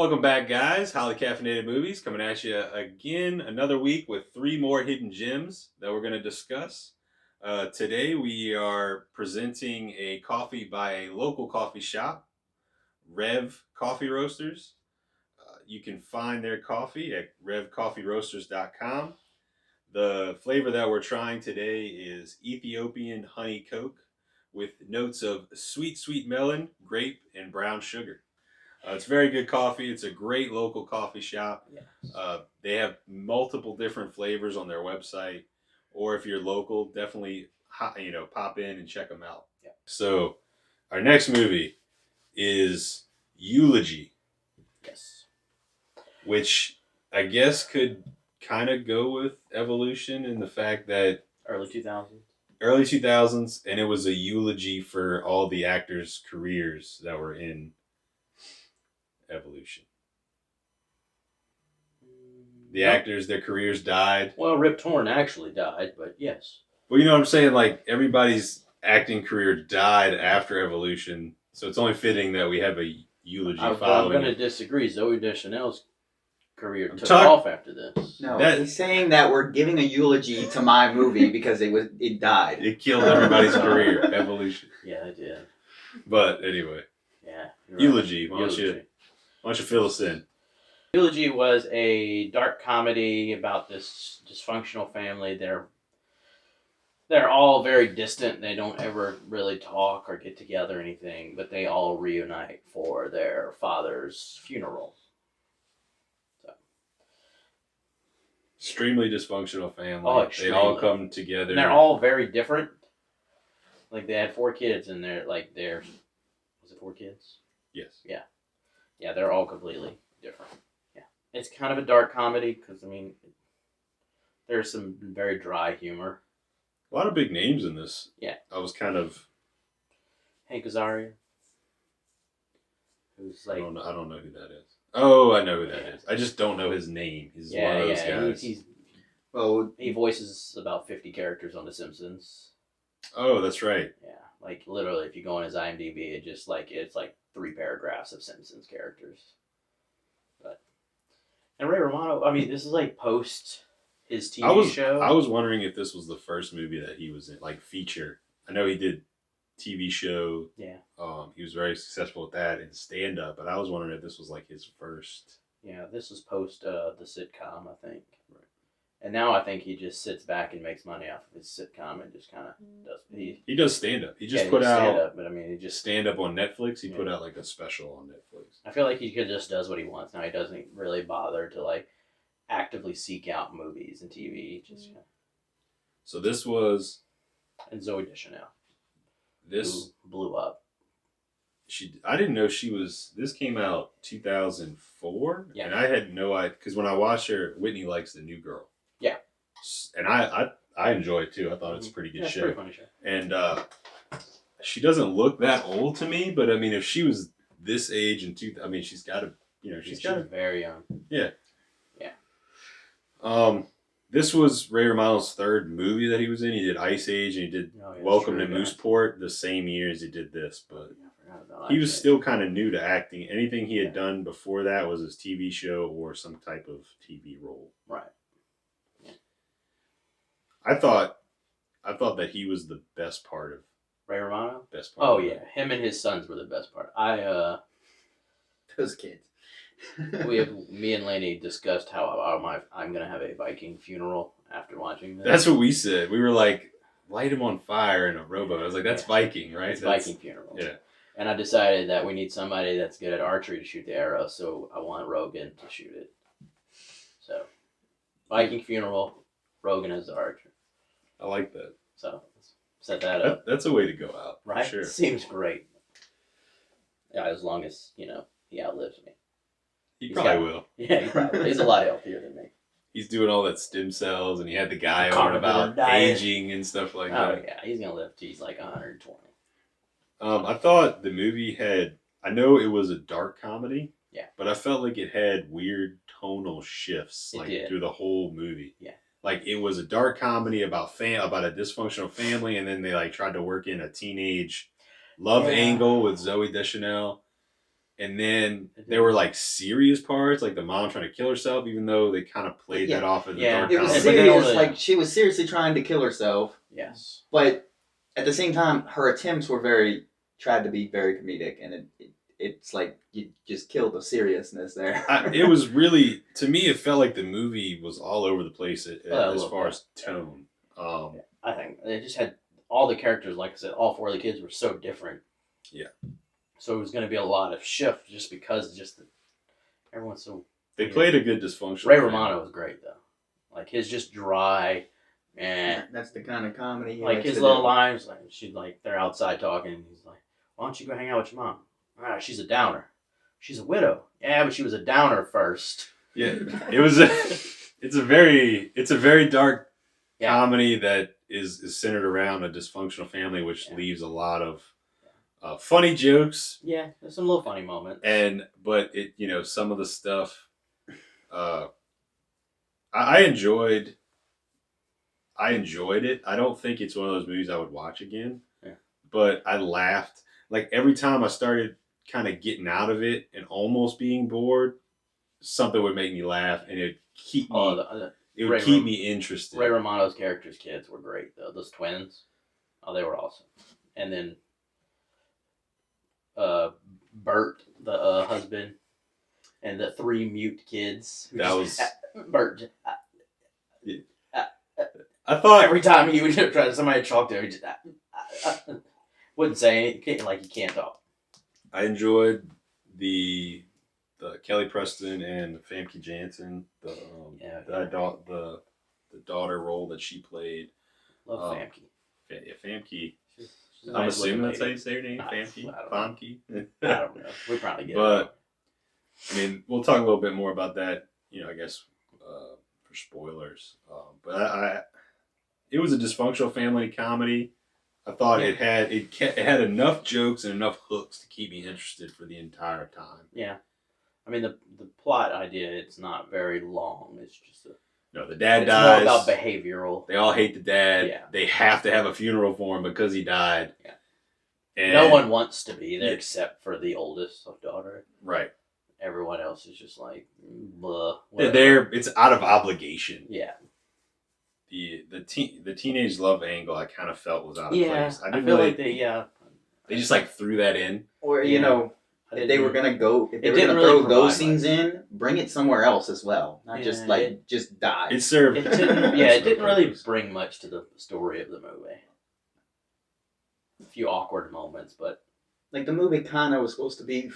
Welcome back, guys. Highly Caffeinated Movies coming at you again another week with 3 more hidden gems that we're going to discuss. Today we are presenting a coffee by a local coffee shop, Rev Coffee Roasters. You can find their coffee at revcoffeeroasters.com. The flavor that we're trying today is Ethiopian honey Coke with notes of sweet, sweet melon, grape, and brown sugar. It's very good coffee. It's a great local coffee shop. Yes. They have multiple different flavors on their website, or if you're local, definitely pop in and check them out. Yeah. So, our next movie is Eulogy. Yes. Which I guess could kind of go with Evolution in the fact that early 2000s. Early 2000s, and it was a eulogy for all the actors' careers that were in Evolution. The actors, their careers died. Well, Rip Torn actually died, but yes. Well, you know what I'm saying? Like, everybody's acting career died after Evolution, so it's only fitting that we have a eulogy following. I'm going to disagree. Zooey Deschanel's career took off after this. No, he's saying that we're giving a eulogy to my movie because it died. It killed everybody's career, Evolution. Yeah, it did. But anyway. Yeah. Eulogy. Why don't you fill us in? Eulogy was a dark comedy about this dysfunctional family. They're all very distant. They don't ever really talk or get together or anything, but they all reunite for their father's funeral. So. Extremely dysfunctional family. Oh, extremely. They all come together. And they're all very different. Like, they had 4 kids, and was it 4 kids? Yes. Yeah. Yeah, they're all completely different. Yeah. It's kind of a dark comedy, because, there's some very dry humor. A lot of big names in this. Yeah. I was kind of... Hank Azaria. Who's like... I don't know who that is. Oh, I know who that is. I just don't know his name. He's one of those guys. He voices about 50 characters on The Simpsons. Oh, that's right. Yeah. Like, literally, if you go on his IMDb, it's like 3 paragraphs of Simpsons characters. And Ray Romano, this is like post his TV show. I was wondering if this was the first movie that he was in, like feature. I know he did TV show. Yeah. He was very successful with that and stand up, but I was wondering if this was like his first. Yeah, this was post the sitcom, I think. Right. And now I think he just sits back and makes money off of his sitcom and just kind of does. He does stand up. He just put out stand up, but he just stand up on Netflix. He put out like a special on Netflix. I feel like he just does what he wants now. He doesn't really bother to like actively seek out movies and TV. So this was. And Zooey Deschanel. This who blew up. I didn't know she was. This came out 2004, yeah. And I had no idea because when I watched her, Whitney likes the New Girl. Yeah, and I enjoy it too. I thought it's a pretty good show. Pretty funny show. And she doesn't look that old to me, but if she was this age and she's got to, she's very young. Yeah. Yeah. This was Ray Romano's 3rd movie that he was in. He did Ice Age and he did Welcome to Mooseport the same year as he did this, but he was still kind of new to acting. Anything he had done before that was his TV show or some type of TV role. Right. Yeah. I thought that he was the best part of Ray Romano. Best part. Oh yeah, him and his sons were the best part. Those kids. Me and Lainey discussed how I'm gonna have a Viking funeral after watching this. That's what we said. We were like, light him on fire in a rowboat. I was like, that's Viking, right? It's Viking funeral. Yeah. And I decided that we need somebody that's good at archery to shoot the arrow, so I want Rogan to shoot it. So, Viking funeral, Rogan as the archer. I like that. So, let's set that up. That's a way to go out. Right? Sure. Seems great. Yeah, as long as, he outlives me. He probably will. Yeah, he probably will. He's a lot healthier than me. He's doing all that stem cells, and he had the guy on about aging and stuff like that. Oh, yeah. He's going to live till he's like 120. I thought the movie I know it was a dark comedy. Yeah. But I felt like it had weird tonal shifts through the whole movie. Yeah. Like it was a dark comedy about a dysfunctional family, and then they tried to work in a teenage love angle with Zooey Deschanel. And then there were like serious parts, like the mom trying to kill herself, even though they kind of played that off as a dark It was comedy. serious, like she was seriously trying to kill herself. Yes. But at the same time, her attempts were tried to be very comedic, and it's like you just killed the seriousness there. It was really, to me, it felt like the movie was all over the place as far as tone. I think they just had all the characters, like I said, all four of the kids were so different. Yeah. So it was going to be a lot of shift just because everyone's so... They played a good dysfunctional Ray family. Romano was great, though. Like, his just dry, and... That's the kind of comedy he like, likes his to little do. lines, like, they're outside talking, and he's like, why don't you go hang out with your mom? Ah, she's a downer. She's a widow. Yeah, but she was a downer first. Yeah, it was. It's a very dark comedy that is centered around a dysfunctional family, which leaves a lot of funny jokes. Yeah, there's some little funny moments. But some of the stuff, I enjoyed. I enjoyed it. I don't think it's one of those movies I would watch again. Yeah. But I laughed. Like every time I started kind of getting out of it and almost being bored, something would make me laugh, and it'd keep me. It would keep me interested. Ray Romano's character's kids were great, though. Those twins, they were awesome. And then Bert, the husband, and the three mute kids. That was Bert. I thought every time he would try somebody to talk to him, he just wouldn't say anything, like he can't talk. I enjoyed the Kelly Preston and Famke Janssen, the daughter role that she played. Love Famke. Yeah, Famke. She's I'm assuming that's how you say her name, Famke. Famke. I don't know. We probably get it. But I mean, we'll talk a little bit more about that. I guess for spoilers. But it was a dysfunctional family comedy. I thought it had enough jokes and enough hooks to keep me interested for the entire time. Yeah, I mean the plot idea, it's not very long. It's just the dad It's dies. more about behavioral. They all hate the dad. Yeah. They have to have a funeral for him because he died. Yeah. And no one wants to be there except for the oldest daughter. Right. Everyone else is just like, blah. They're there. It's out of obligation. Yeah. The teenage love angle I kind of felt was out of place. I feel like they just like threw that in. Or if they were gonna throw those scenes in, bring it somewhere else as well, not just die. It served. It didn't really bring much to the story of the movie. A few awkward moments, but like the movie kind of was supposed to be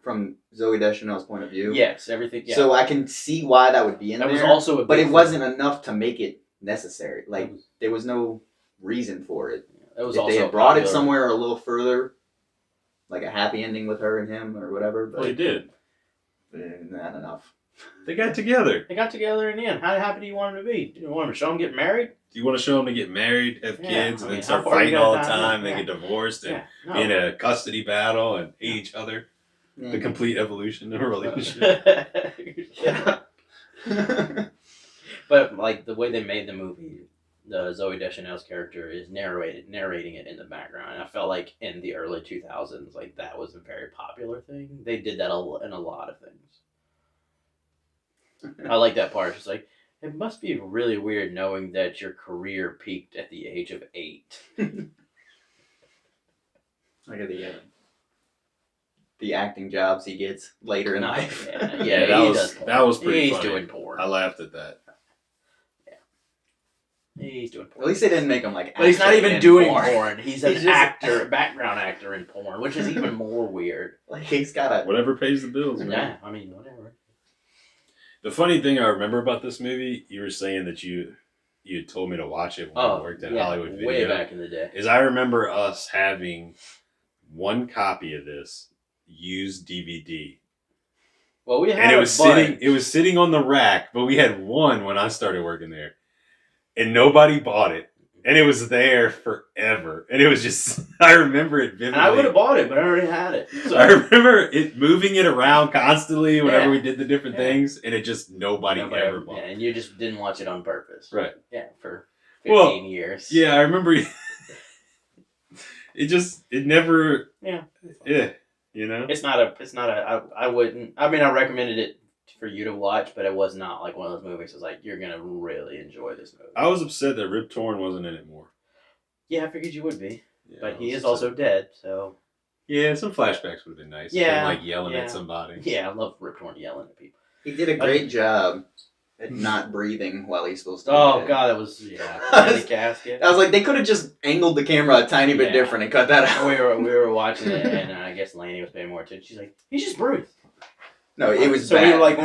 from Zooey Deschanel's point of view. Yes, everything. Yeah. So I can see why that would be in there. Was also but it wasn't enough to make it necessary. Like there was no reason for it. If they had brought it somewhere a little further, like a happy ending with her and him or whatever. But they did. Not enough. They got together. They got together in the end. How happy do you want them to be? Do you want them to show them get married? Do you want to show them to get married, have kids, and then start fighting all the time? They get divorced and be in a custody battle and hate each other. Yeah. The complete evolution of a relationship. But like the way they made the movie, the Zooey Deschanel's character is narrating it in the background. And I felt like in the early 2000s, like that was a very popular thing. They did that in a lot of things. I like that part. It's like, it must be really weird knowing that your career peaked at the age of 8. Look at the acting jobs he gets later in life. Yeah, that was pretty funny. He's doing porn. I laughed at that. He's doing porn. At least they didn't make him like. But he's not even doing porn. He's an actor, background actor in porn, which is even more weird. Like he's got whatever pays the bills. Man. Yeah, I mean whatever. The funny thing I remember about this movie, you were saying that you had told me to watch it when I worked at Hollywood Video. Way back in the day. Is I remember us having one copy of this used DVD. Well, we had and it was sitting on the rack, but we had one when I started working there. And nobody bought it. And it was there forever. And it was just, I remember it vividly. And I would have bought it, but I already had it. So. I remember moving it around constantly whenever we did the different things. And it just, nobody ever bought it. And you just didn't watch it on purpose. Right. Yeah, for 15 years. Yeah, I remember it never. Yeah. Yeah. You know, It's not a. I wouldn't. I mean, I recommended it for you to watch, but it was not like one of those movies. It's like you're gonna really enjoy this movie. I was upset that Rip Torn wasn't in it more. Yeah, I figured you would be, Yeah, but I he was is upset. also dead. So Yeah, some flashbacks would have been nice. Yeah, Him, like yelling yeah. at somebody. yeah, I love Rip Torn yelling at people. He did a great job at not breathing while he's supposed to. Oh dead. god, that was in the casket. I was like, they could have just angled the camera a tiny bit Yeah. different and cut that out. We were watching it, and I guess Lainey was paying more attention. She's like, he's just bruised. No, it was so bad. we were like, we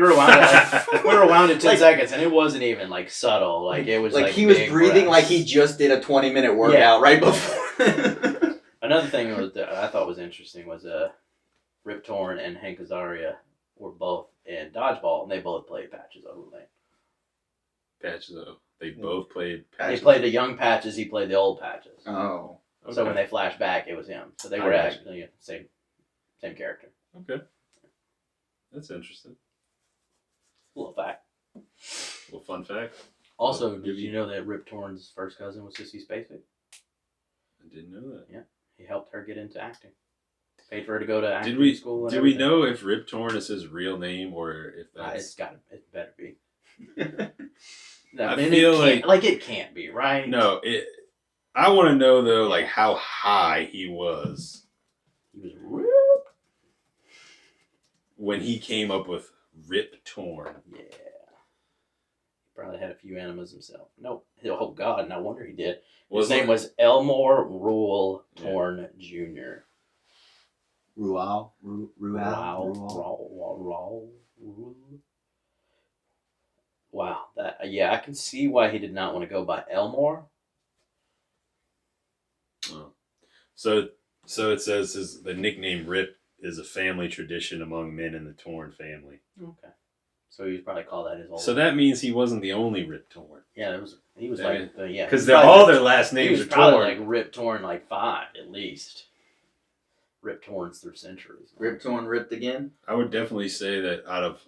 rewound it. We rewound it 10 Like- seconds, and it wasn't even like subtle. Like it was like he was big breathing breaths. like he just did a 20-minute workout right before. Another thing that I thought was interesting was Rip Torn and Hank Azaria were both in Dodgeball, and they both played Patches O'Lane. Patches though. They both played. They Patches. played the young Patches. He played the old Patches. Oh. Okay. So when they flash back, it was him. So they I were got you. actually same character. Okay, that's interesting. Little fact. Well, fun fact. Also, Well, did you know that Rip Torn's first cousin was Sissy Spacek? I didn't know that. He helped her get into acting. Paid for her to go to acting Did we school. And do we everything. know if Rip Torn is his real name or if that's? It better be. I mean, feel it can't be, right? No, it. I want to know though, like how high he was He was real. when he came up with Rip Torn. Yeah. He probably had a few enemas himself. Nope. Oh God, no wonder he did. His name was Elmore Rule Torn Jr. Rual. Wow, I can see why he did not want to go by Elmore. Oh. So it says the nickname Rip is a family tradition among men in the Torn family. Okay, so he was probably called that his whole. So that means he wasn't the only Rip Torn. Yeah, he was That like yeah, because he was all probably- their last he names was are probably Torn. like Rip Torn like 5 at least. Rip Torns through centuries. Rip Torn, ripped again. I would definitely say that out of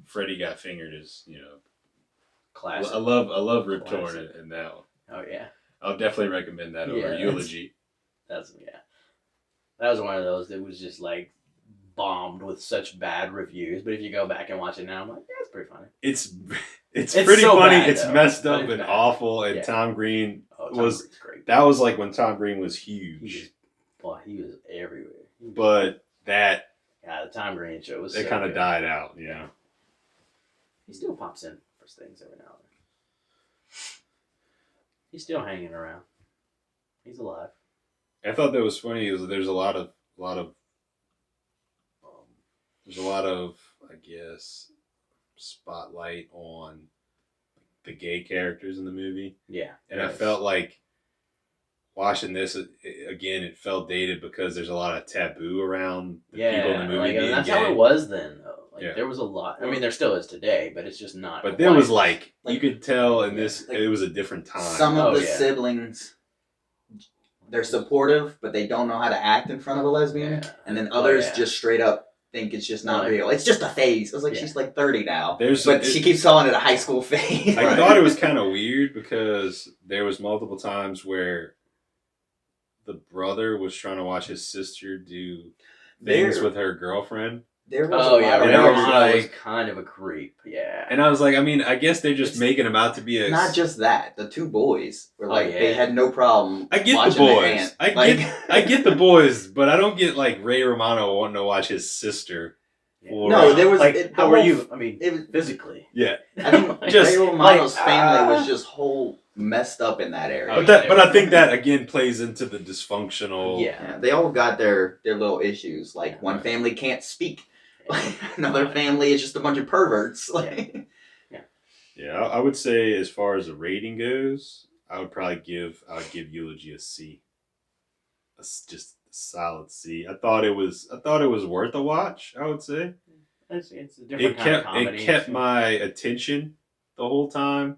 Freddie Got Fingered is Classic. I love Rip Torn Classic. in that one. Oh yeah. I'll definitely recommend that over Yeah, Eulogy. That was one of those that was just like bombed with such bad reviews. But if you go back and watch it now, I'm like, yeah, it's pretty funny. It's It's pretty so funny. bad, It's though, messed but up it's and bad. awful. And Yeah. Tom Green Oh, Tom was Green's great. that was like when Tom Green was huge. He was everywhere. But that the Tom Green show was. it so kind of good. died out. Yeah. He still pops in for things every now and then. He's still hanging around. He's alive. I thought that was funny. Is there's a lot of I guess spotlight on the gay characters in the movie, Yeah. and I felt like watching this again. It felt dated because there's a lot of taboo around the people in the movie being that's gay. how it was then, though. Yeah. There was a lot. I mean, there still is today, but it's just not. But there was quite- you could tell in this like, it was a different time. Some of Oh, the yeah. siblings, they're supportive, but they don't know how to act in front of a lesbian. Yeah. And then others yeah. just straight up think it's just not Like- real. It's just a phase. I was like, Yeah. she's like 30 now. There's But she keeps calling it a high school phase. I thought it was kind of weird because there was multiple times where the brother was trying to watch his sister do things There- with her girlfriend. There was Oh a yeah, lot of And I Ray was Romano was like- kind of a creep. Yeah. And I was like, I mean, I guess they're just It's making him out to be a. Not just that. The two boys were Oh, like, yeah. they had no problem. I get the watching their boys. aunt. I get the boys, but I don't get like Ray Romano wanting to watch his sister. Or, No, there was- like, it- how the were whole- you? I mean, It was, physically. Yeah, I think Just, Ray Romano's like, family was just whole messed up in that area. Oh, but I think that again plays into the dysfunctional. Yeah. Yeah, they all got their little issues. Like one family can't speak. Another family is just a bunch of perverts. Like, Yeah, I would say as far as the rating goes, I would give Eulogy a C. Just a solid C. I thought it was worth a watch. I would say It's a different kind of comedy. it kept my attention the whole time.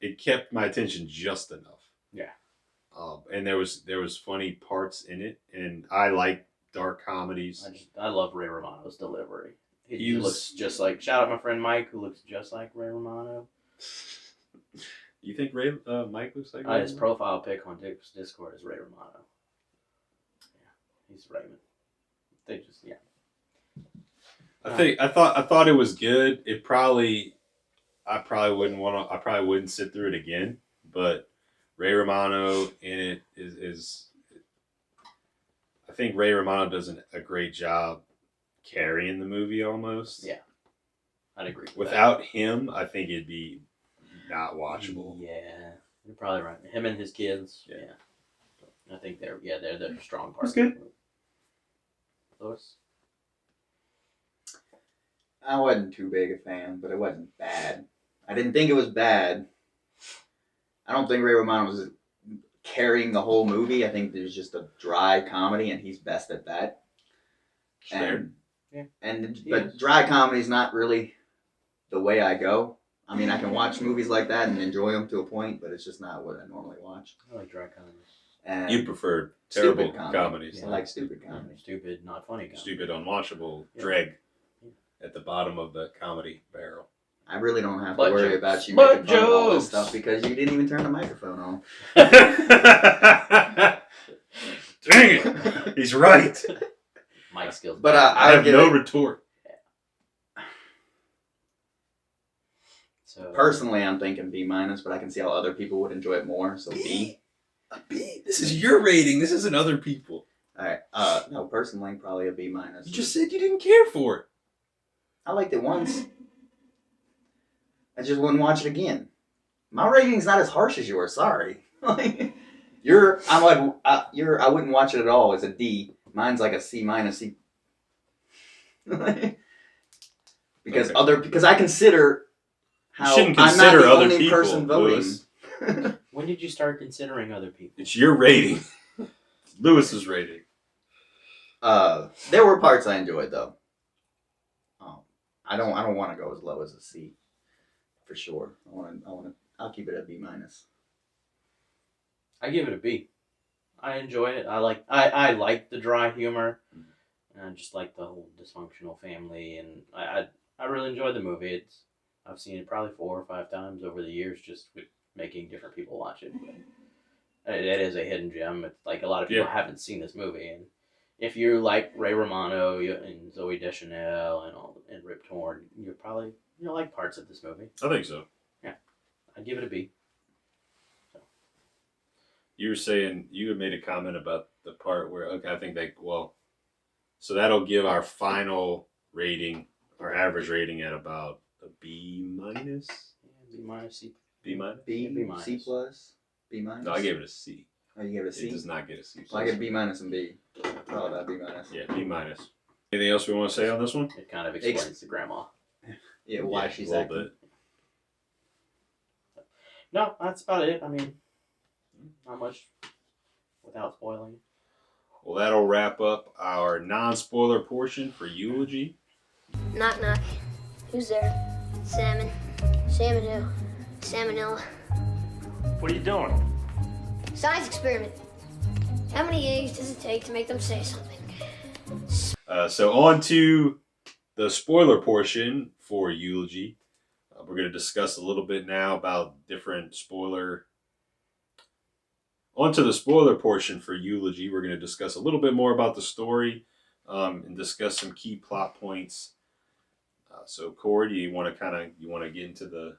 It kept my attention just enough. Yeah. And there was funny parts in it, and I like dark comedies. I love Ray Romano's delivery. He He was- looks just like. Shout out my friend Mike, who looks just like Ray Romano. You think Mike looks like? His profile pic on Discord is Ray Romano. He's Raymond. They just I thought it was good. I probably wouldn't sit through it again. But Ray Romano in it is I think Ray Romano does a great job carrying the movie almost. Yeah, I'd agree. Without him, I think it'd be not watchable. Yeah, you're probably right. Him and his kids. Yeah. I think they're the strong part. That's good. Louis? I wasn't too big a fan, but it wasn't bad. I didn't think it was bad. I don't think Ray Romano was carrying the whole movie. I think there's just a dry comedy, and he's best at that. Sure. But dry comedy is not really the way I go. I mean, I can watch movies like that and enjoy them to a point, but it's just not what I normally watch. I like dry comedies. And You prefer terrible stupid comedy. comedies. I like stupid comedy. Stupid, not funny comedy. Stupid, unwatchable dreg at the bottom of the comedy barrel. I really don't have to Butt worry jokes. about you Butt making fun of all this jokes. stuff because you didn't even turn the microphone on. Dang it! He's right. Mike skills. But I have no retort. So Personally, I'm thinking B-, but I can see how other people would enjoy it more. So B. A B. This is your rating. This isn't other people. All right. No, personally, probably a B-. You just said you didn't care for it. I liked it once. I just wouldn't watch it again. My rating's not as harsh as yours. Sorry. I wouldn't watch it at all. It's a D. Mine's like a C-. C. Because I consider how You shouldn't I'm consider not the other only people, person voting. Lewis. when did you start considering other people? It's your rating. Lewis's rating. There were parts I enjoyed though. I don't want to go as low as a C, for sure. I'll keep it at B-. I give it a B. I enjoy it. I like the dry humor, and I just like the whole dysfunctional family, and I really enjoyed the movie. I've seen it probably 4 or 5 times over the years, just with making different people watch it. But it is a hidden gem. It's like a lot of people haven't seen this movie, and if you like Ray Romano and Zooey Deschanel and Rip Torn, you'll like parts of this movie. I think so. Yeah, I'd give it a B. You were saying you had made a comment about the part where I think so that'll give our final rating, our average rating at about a B-. Yeah, B-, C. B-? B, B-. C+, B-. No, I gave it a C. Oh, you gave it a C? It does not get a C. Well, I get B- and B. Oh, that B-. Yeah, B-. Anything else we want to say on this one? It kind of explains the grandma. Yeah, why she's a little acting. bit. No, that's about it. I mean, not much without spoiling. Well, that'll wrap up our non-spoiler portion for Eulogy. Knock, knock. Who's there? Salmon. Salmon who? Salmonella. What are you doing? Science experiment. How many eggs does it take to make them say something? So on to the spoiler portion for Eulogy. We're going to discuss a little bit now about different spoiler. On to the spoiler portion for Eulogy. We're going to discuss a little bit more about the story and discuss some key plot points. So Corey, do you want to get into the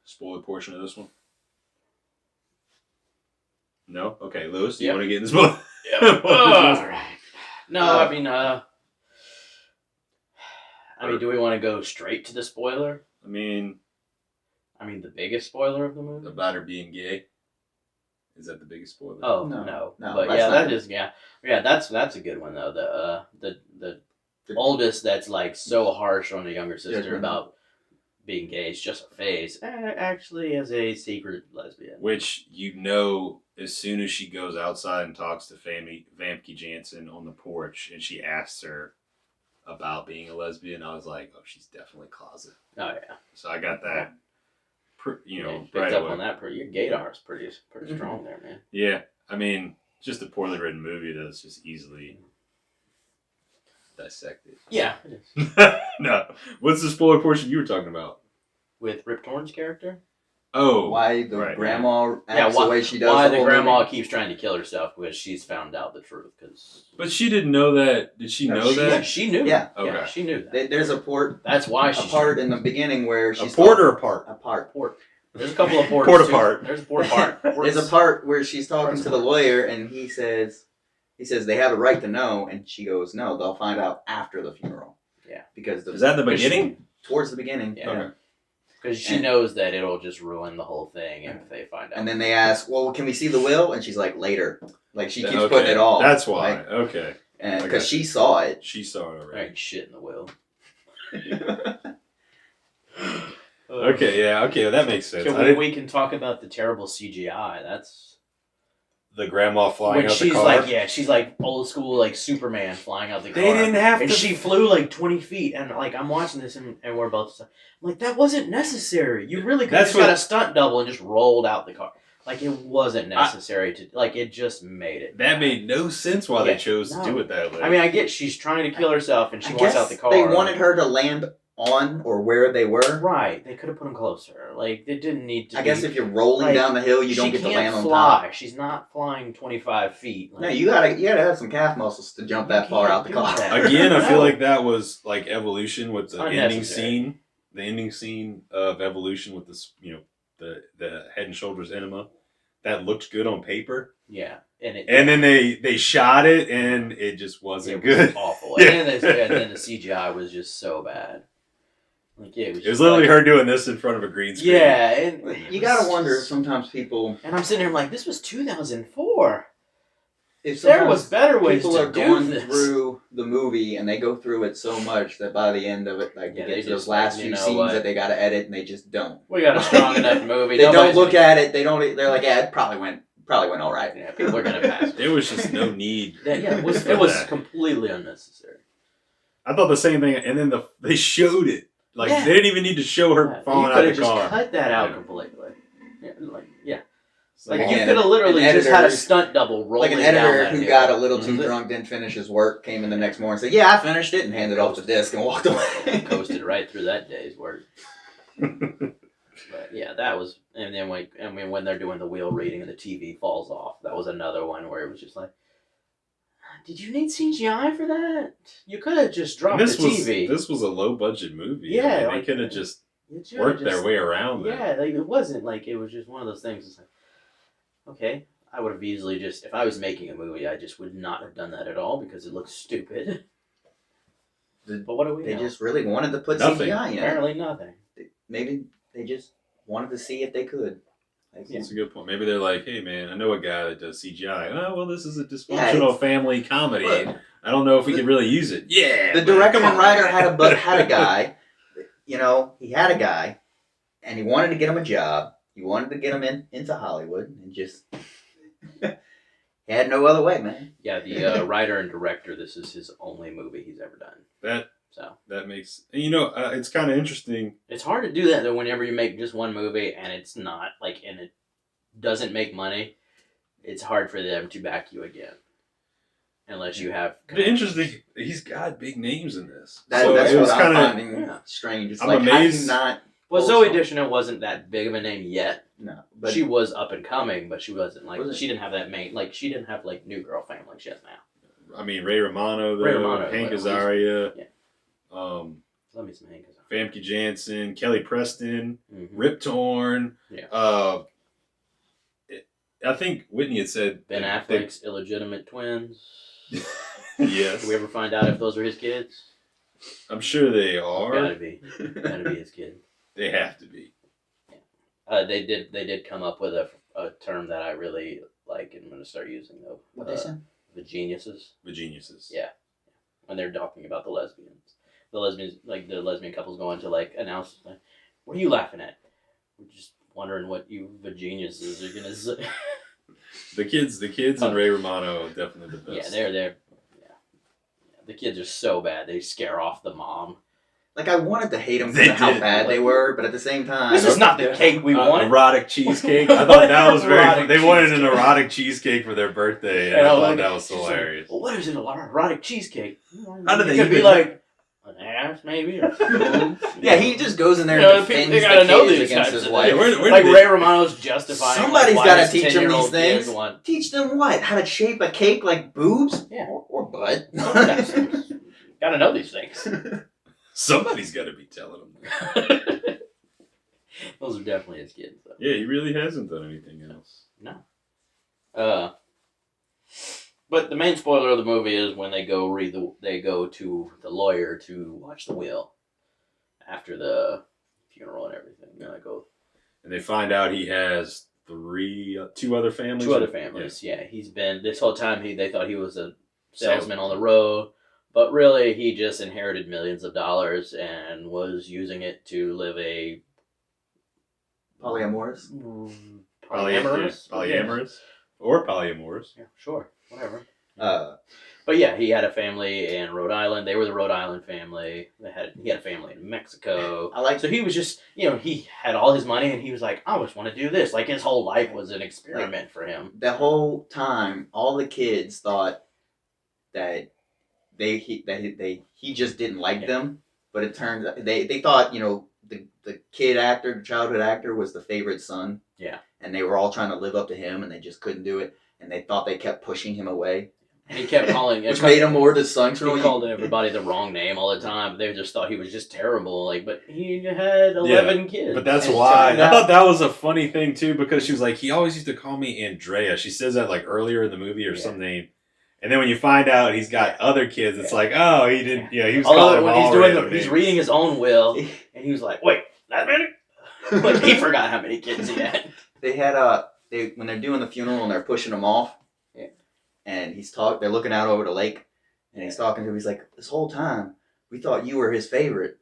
spoiler portion of this one? No? Okay, Lewis, do you want to get in the spoiler? All right. No, I mean, do we want to go straight to the spoiler? I mean, the biggest spoiler of the movie? about her being gay. Is that the biggest spoiler? Oh, No. no. No, But that's yeah, not- that is, yeah. Yeah, that's a good one, though. The oldest that's like so harsh on the younger sister Yeah. about being gay is just a phase. Actually, as a secret lesbian. Which as soon as she goes outside and talks to Famke Janssen on the porch and she asks her about being a lesbian, I was like, oh, she's definitely closet. Oh, yeah. So I got that, You right picked up away. on that. Your gaydar is pretty strong there, man. Yeah, just a poorly written movie that's just easily dissected. Yeah, it is. No. What's the spoiler portion you were talking about? With Rip Torn's character? Oh, why the right, grandma acts the way she does. Why the the whole grandma movie. keeps trying to kill herself because she's found out the truth. But she didn't know that. Did she No, know she- Yeah, that? she knew. Yeah. Okay. Yeah, she knew that. There's a part That's why she's in the beginning where A she's port or a part? a part. There's a couple of ports. Port too. apart. There's a port apart. There's a part where she's talking to the lawyer and he says they have a right to know, and she goes, no, they'll find out after the funeral. Yeah. Because Is that in the beginning? towards the beginning. Yeah. Okay. Because she knows that it'll just ruin the whole thing if they find out. And then they ask, well, can we see the will? And she's like, later. Like, she keeps Okay, putting it off. That's why. Like, Okay. and I because got she saw it. She saw it There already. ain't shit in the will. Okay, yeah, okay, that makes sense. We can talk about the terrible CGI. That's The grandma flying when out the she's car. like, she's like old school, like Superman flying out the car. They didn't have and to. she flew like 20 feet, and like I'm watching this, and we're both. I'm like, that wasn't necessary. You really could have That's just got what- a stunt double and just rolled out the car. Like it wasn't necessary to. Like it just made it. That made no sense why Yeah, they chose to do it that way. I mean, I get she's trying to kill herself, and she I wants guess out the car. they wanted her to land on or where they were. Right. They could have put him closer. Like they didn't need to. I guess if you're rolling like, down the hill, you don't she get to can't land on fly. top. She's not flying 25 feet. No, you gotta have some calf muscles to jump that far can't out the do car. that. Again, I feel No. like that was like evolution with the ending Unnecessary. scene. The ending scene of evolution with this, the Head and Shoulders enema. That looked good on paper. Yeah, and then they shot it and it just wasn't it was good. awful. Yeah. And then the CGI was just so bad. Like yeah, It was literally her doing this in front of a green screen. Yeah, and You gotta wonder if sometimes people, And I'm sitting here like, this was 2004. if There sometimes was better ways people to are do going this. through the movie and they go through it so much that by the end of it, like Yeah, they they get to those just, last you few know scenes what? that they gotta edit and they just don't. We got a strong enough movie. They don't Nobody's look gonna- at it. They don't. They're like, yeah, it probably went all right. Yeah, people are gonna pass. There was just no need. Yeah, it was that. completely unnecessary. I thought the same thing, and then they showed it. Like Yeah. they didn't even need to show her Yeah, falling you out could the have just car. cut that out Yeah. completely. Yeah, It's like like, you Yeah, could have literally an just had a editor- stunt double rolling Like an down editor that who hill. got a little too Mhm. drunk, didn't finish his work, came in the next morning, and said, "Yeah, I finished it," and handed off the disc and walked away. Coasted right through that day's work. But yeah, that was, and then when they're doing the wheel reading and the TV falls off, that was another one where it was just like, did you need CGI for that? You could have just dropped this the was TV. this was a low budget movie. Yeah, I mean, like- they could have just You should've worked just- their way around that. Yeah, like it wasn't like it was just one of those things. It's like, okay, I would have easily just, if I was making a movie, I just would not have done that at all because it looks stupid. But what do we They know? just really wanted to put Nothing. CGI in it. Apparently nothing. Maybe they just wanted to see if they could. Like, That's a good point. Maybe they're like, hey man, I know a guy that does CGI. Oh well, this is a dysfunctional family comedy. Look, I don't know if we could really use it. Yeah. the but director come and on, writer man. had a guy. He had a guy, and he wanted to get him a job. He wanted to get him into Hollywood, and just he had no other way, man. Yeah, the writer and director, this is his only movie he's ever done. That makes it's kind of interesting. It's hard to do that though whenever you make just one movie and it's not and it doesn't make money. It's hard for them to back you again, unless you have. But interesting, he's got big names in this. That's it was what I'm kinda- finding yeah. strange. It's I'm like how do amazed- you not? Well, Also- Zoe Deschanel wasn't that big of a name yet. No, but She was up and coming, but she wasn't Wasn't- she didn't have that she didn't have New Girl fame like she has now. I mean, Ray Romano, though, Ray Romano, Hank well, Azaria, yeah. Let me some Hank Azaria. Famke Janssen, Kelly Preston, Mhm. Rip Torn. Yeah. I think Whitney had said Ben that Affleck's illegitimate twins. yes, Did we ever find out if those are his kids? I'm sure they are. Gotta be his kid. They have to be. They did come up with a term that I really like and I'm gonna start using though. what they say? The geniuses. The geniuses. Yeah. When they're talking about the lesbians. The lesbian couples going to announce what are you laughing at? We're just wondering what you the geniuses are gonna say. The kids and Ray Romano definitely the Yeah, best. they're yeah. The kids are so bad they scare off the mom. Like I wanted to hate them They for how did. bad they were, but at the same time, This is not the cake we wanted. Erotic cheesecake. I thought that was very. Erotic They wanted an cheesecake. erotic cheesecake for their birthday, and I thought that was hilarious. Well, what is it? A erotic cheesecake? How did it they could be even- like an wives, maybe. Or boobs. Yeah, he just goes in there You know, and defends they gotta the know kids these against types his of wife. things. Where Like did Ray Romano's justifying. Somebody's why gotta his teach him 10-year-old these things. kid want- Teach them what? How to shape a cake like boobs? Yeah. Or butt. Gotta know these things. Somebody's got to be telling him. Those are definitely his kids, though. Yeah, he really hasn't done anything else. No. But the main spoiler of the movie is when they go to the lawyer to watch the will after the funeral and everything. They go And they find out he has two other families. two other families. Yeah, he's been this whole time. They thought he was a salesman on the road, but really he just inherited millions of dollars and was using it to live a Polyamorous? Polyamorous. Or polyamorous. Yeah, sure, whatever. Uh, But yeah, he had a family in Rhode Island. They were the Rhode Island family. He had a family in Mexico. So he was just, he had all his money and he was like, I just want to do this. Like his whole life was an experiment for him. the whole time, all the kids thought that he just didn't like them, but it turns out they thought the kid actor, the childhood actor, was the favorite son. Yeah. And they were all trying to live up to him, and they just couldn't do it, and they thought they kept pushing him away. And he kept calling, Which made him more dysfunctional. He called everybody the wrong name all the time. They just thought he was just terrible. But he had 11 kids. But that's And why. turned I out- thought that was a funny thing, too, because she was like, he always used to call me Andrea. She says that, like, earlier in the movie or some name. And then when you find out he's got other kids, it's like, oh, he didn't, he was calling them when all he's doing random he's names. reading his own will, and he was like, wait, that many? Like, he forgot how many kids he had. They had when they're doing the funeral and they're pushing him off, and they're looking out over the lake, and he's talking to him. He's like, this whole time we thought you were his favorite,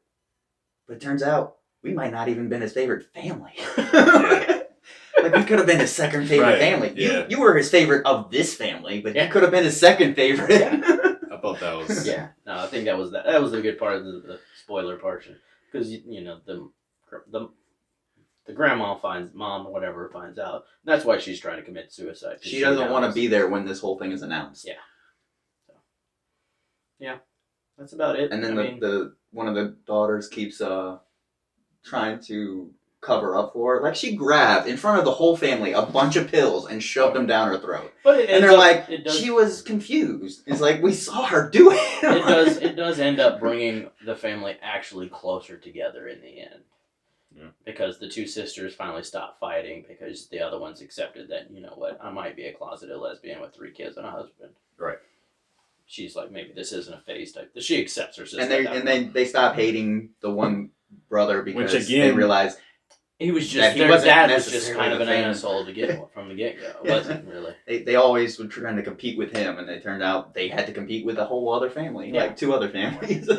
but it turns out we might not even been his favorite family. Like we could have been his second favorite family. Yeah. You were his favorite of this family, but you could have been his second favorite. I thought that was... Yeah, no, I think that was the good part of the spoiler portion, because the grandma mom or whatever finds out. That's why she's trying to commit suicide. She doesn't want to be there when this whole thing is announced. Yeah. So, yeah, that's about it. And then the one of the daughters keeps trying to cover up for her. Like she grabbed in front of the whole family a bunch of pills and shoved them down her throat. But and they're like, she was confused. It's like we saw her do it. It does end up bringing the family actually closer together in the end. Yeah. Because the two sisters finally stopped fighting because the other ones accepted that, I might be a closeted lesbian with 3 kids and a husband. Right. She's like, maybe this isn't a phase type. She accepts her sister. And they stop hating the one brother because Which, again, they realize he was just their dad was just kind of an asshole to get from the get-go. It wasn't really. They always were trying to compete with him, and it turned out they had to compete with a whole other family, like 2 other families.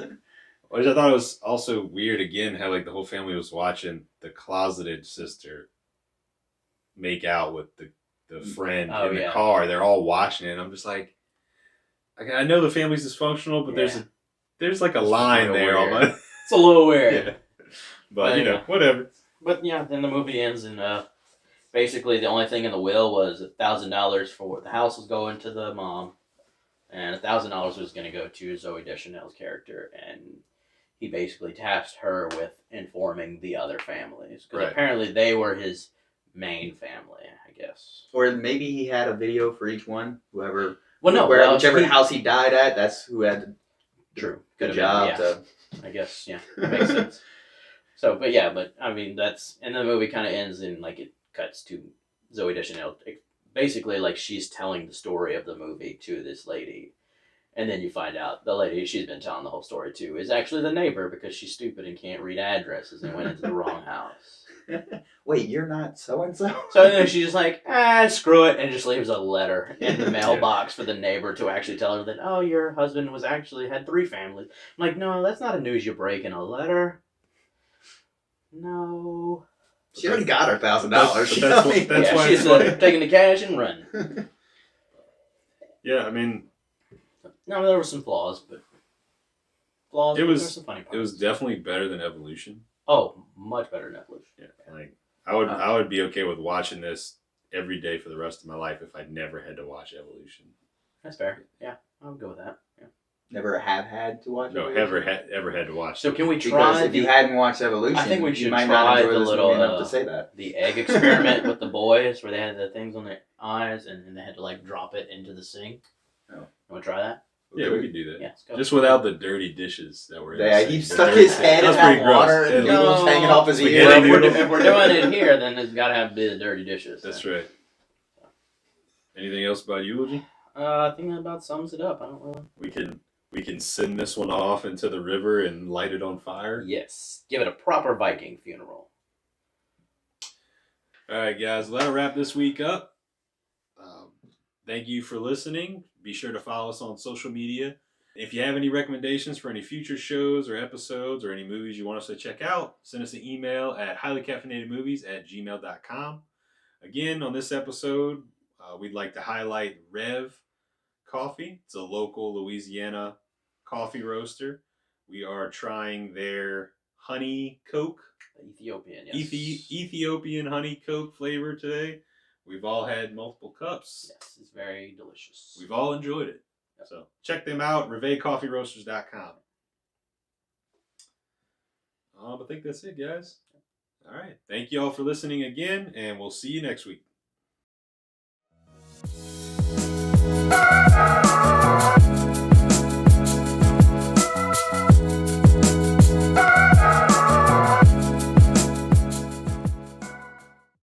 Which I thought was also weird, again, how like the whole family was watching the closeted sister make out with the friend in the car. They're all watching it, and I'm just like, I know the family's dysfunctional, but there's like a line there almost. It's a little weird. Yeah. But, whatever. But yeah, then the movie ends, and basically the only thing in the will was $1,000 for what the house was going to the mom, and $1,000 was going to go to Zooey Deschanel's character, and he basically tasked her with informing the other families. Because apparently they were his main family, I guess. Or maybe he had a video for each one. Whichever house he died at, that's who had the job to... I guess, makes sense. So, but I mean, and the movie kind of ends in, like, it cuts to Zooey Deschanel. Basically, like, she's telling the story of the movie to this lady. And then you find out the lady she's been telling the whole story to is actually the neighbor because she's stupid and can't read addresses and went into the wrong house. Wait, you're not so-and-so? So then she's like, screw it, and just leaves a letter in the mailbox for the neighbor to actually tell her that, oh, your husband had 3 families. I'm like, no, that's not a news you break in a letter. No. She already got her $1,000. That's why she's taking the cash and running. Yeah, I mean... No, there were some flaws, but... there were some funny parts. It was definitely better than Evolution. Oh, much better than Evolution. Yeah, like I would be okay with watching this every day for the rest of my life if I never had to watch Evolution. That's fair. Yeah, I would go with that. Yeah. Never have had to watch. No, Evolution? ever had to watch. So it. can we Because try if you hadn't watched Evolution, I think we you should might try not enjoy the this little, movie enough to say that. the egg experiment with the boys where they had the things on their eyes and they had to like drop it into the sink? Oh. You want to try that? Yeah, we could do that. Yeah, let's go. Just without the dirty dishes that were in Yeah, the he sink. The stuck dirty his sink. head in was that pretty gross. water and Yeah, noodles hanging off his Spaghetti ear. Well, noodles. if we're doing it here, then it's got to have the dirty dishes. That's right. Anything else about Eulogy? I think that about sums it up. I don't really. We can send this one off into the river and light it on fire. Yes, give it a proper Viking funeral. All right, guys, that'll wrap this week up. Thank you for listening. Be sure to follow us on social media. If you have any recommendations for any future shows or episodes or any movies you want us to check out, send us an email at highlycaffeinatedmovies@gmail.com. Again, on this episode, we'd like to highlight Rev Coffee. It's a local Louisiana coffee roaster. We are trying their honey Coke. Ethiopian, yes. Ethiopian honey Coke flavor today. We've all had multiple cups. Yes, it's very delicious. We've all enjoyed it. Yep. So check them out, revecoffeeroasters.com. I think that's it, guys. All right. Thank you all for listening again, and we'll see you next week.